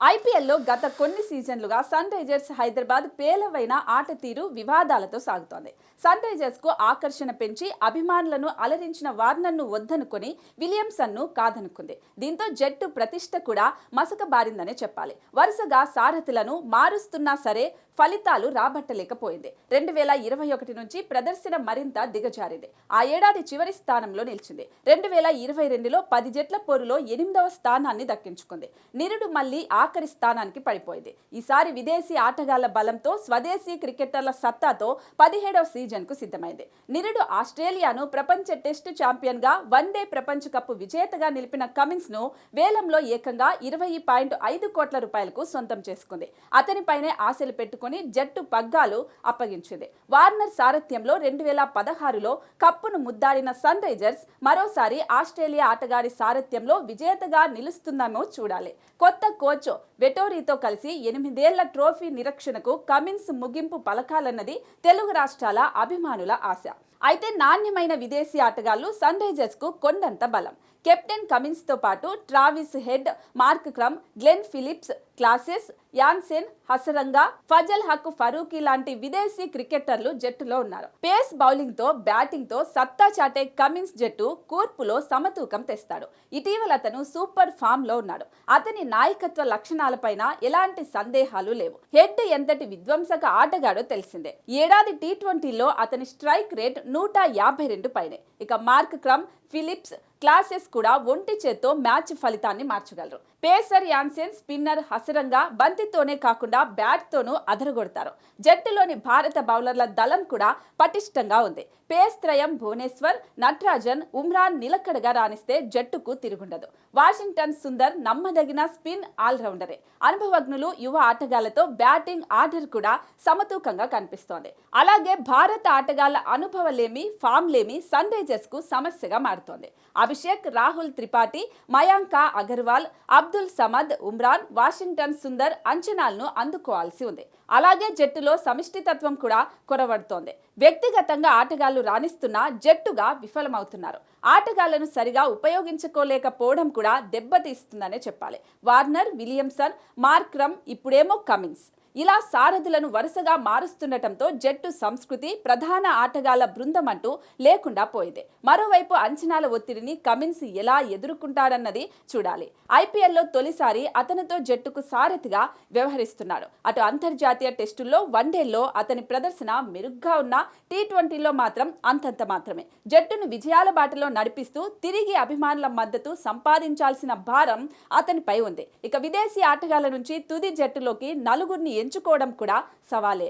ఐపీఎల్లో గత కొన్ని సీజన్లుగా సన్ రైజర్స్ హైదరాబాద్ పేలవైన ఆట తీరు వివాదాలతో సాగుతోంది. సన్ రైజర్స్ కు ఆకర్షణ పెంచి అభిమానులను అలరించిన వార్నర్ను వద్దనుకొని విలియమ్సన్ను కాదనుకుంది. దీంతో జట్టు ప్రతిష్ట కూడా మసకబారిందనే చెప్పాలి. వరుసగా సారథులను మారుస్తున్నా సరే ఫలితాలు రాబట్టలేకపోయింది. 2021 నుంచి ప్రదర్శన మరింత దిగజారింది. ఆ ఏడాది చివరి స్థానంలో నిలిచింది. 2022లో 10 జట్ల పోరులో 8వ స్థానాన్ని దక్కించుకుంది. నిరుడు మళ్లీ ఆఖరి స్థానానికి పడిపోయింది. ఈసారి విదేశీ ఆటగాళ్ల బలంతో స్వదేశీ క్రికెటర్ల సత్తాతో 17వ సీజన్కు సిద్ధమైంది. నిరుడు ఆస్ట్రేలియాను ప్రపంచ టెస్టు ఛాంపియన్గా, వన్డే ప్రపంచ కప్ విజేతగా నిలిపిన కమిన్స్ ను వేలంలో ఏకంగా 20.5 కోట్ల రూపాయలకు సొంతం చేసుకుంది. అతనిపైనే ఆశలు పెట్టుకుని జట్టు పగ్గాలు అప్పగించింది. వార్నర్ సారథ్యంలో 2016లో కప్పును ముద్దాడిన సన్ రైజర్స్ మరోసారి ఆస్ట్రేలియా ఆటగాడి సారథ్యంలో విజేతగా నిలుస్తుందేమో చూడాలి. కొత్త కోచ్ వెటోరీతో కలిసి 8 ఏళ్ల ట్రోఫీ నిరీక్షణకు కమిన్స్ ముగింపు పలకాలన్నది తెలుగు రాష్ట్రాల అభిమానుల ఆశ. అయితే నాణ్యమైన విదేశీ ఆటగాళ్లు సన్ రైజర్స్ కు కొండంత బలం. కెప్టెన్ కమిన్స్ తో పాటు Travis Head, Markram, Glenn Phillips, Klaasen, Jansen, Hasaranga, Fazalhaq Farooqi లాంటి విదేశీ క్రికెటర్లు జట్టులో ఉన్నారు. పేస్ బౌలింగ్ తో, బ్యాటింగ్ తో సత్తా చాటే కమిన్స్ జట్టు కూర్పులో సమతూకం తెస్తాడు. ఇటీవల అతను సూపర్ ఫామ్ లో ఉన్నాడు. అతని నాయకత్వ లక్షణాలపైన ఎలాంటి సందేహాలు లేవు. హెడ్ ఎంతటి విధ్వంసక ఆటగాడో తెలిసిందే. ఏడాది టీ20లో అతని స్ట్రైక్ రేట్ 152 పైనే. ఇక మార్క్ క్రమ్, ఫిలిప్స్, క్లాసెస్ కూడా ఒంటి చేత్తో మ్యాచ్ ఫలితాన్ని మార్చగలరు. పేసర్ యాన్సెన్, స్పిన్నర్ హసరంగా బంతితోనే కాకుండా బ్యాట్ తోనూ అదరగొడతారు. జట్టులోని భారత బౌలర్ల దళం కూడా పటిష్టంగా ఉంది. పేస్ త్రయం భువనేశ్వర్, నటరాజన్, ఉమ్రాన్ నిలకడగా రాణిస్తే జట్టుకు తిరుగుండదు. వాషింగ్టన్ సుందర్ నమ్మదగిన స్పిన్ ఆల్రౌండరే. అనుభవజ్ఞులు, యువ ఆటగాళ్లతో బ్యాటింగ్ ఆర్డర్ కూడా సమతూకంగా కనిపిస్తోంది. అలాగే భారత ఆటగాళ్ల అనుభవలేమి, ఫామ్ లేమి సన్ రైజర్స్ కు సమస్యగా మారుతోంది. అభిషేక్, రాహుల్ త్రిపాఠి, మయాంక అగర్వాల్, అబ్దుల్ సమద్, ఉమ్రాన్, వాషింగ్టన్ సుందర్ అంచనాలను అందుకోవాల్సి ఉంది. అలాగే జట్టులో సమిష్టితత్వం కూడా కొరవడుతోంది. వ్యక్తిగతంగా ఆటగాళ్లు రాణిస్తున్నా జట్టుగా విఫలమవుతున్నారు. ఆటగాళ్లను సరిగా ఉపయోగించుకోలేకపోవడం కూడా దెబ్బతీస్తుందనే చెప్పాలి. వార్నర్, విలియమ్సన్, మార్క్ క్రమ్, ఇప్పుడేమో కమిన్స్ ఇలా సారథులను వరుసగా మారుస్తుండటంతో జట్టు సంస్కృతి, ప్రధాన ఆటగాళ్ల బృందం అంటూ లేకుండా పోయింది. మరోవైపు అంచనాల ఒత్తిడిని కమిన్స్ ఎలా ఎదుర్కొంటాడన్నది చూడాలి. ఐపీఎల్లో తొలిసారి అతనితో జట్టుకు సారథిగా వ్యవహరిస్తున్నాడు. అటు అంతర్జాతీయ టెస్టుల్లో, వన్డేల్లో అతని ప్రదర్శన మెరుగ్గా ఉన్న టీ20లో మాత్రం అంతంత మాత్రమే. జట్టును విజయాల బాటలో నడిపిస్తూ తిరిగి అభిమానుల మద్దతు సంపాదించాల్సిన భారం అతనిపై ఉంది. ఇక విదేశీ ఆటగాళ్ల నుంచి తుది జట్టులోకి నలుగురిని ఎంచుకోవడం కూడా సవాలే.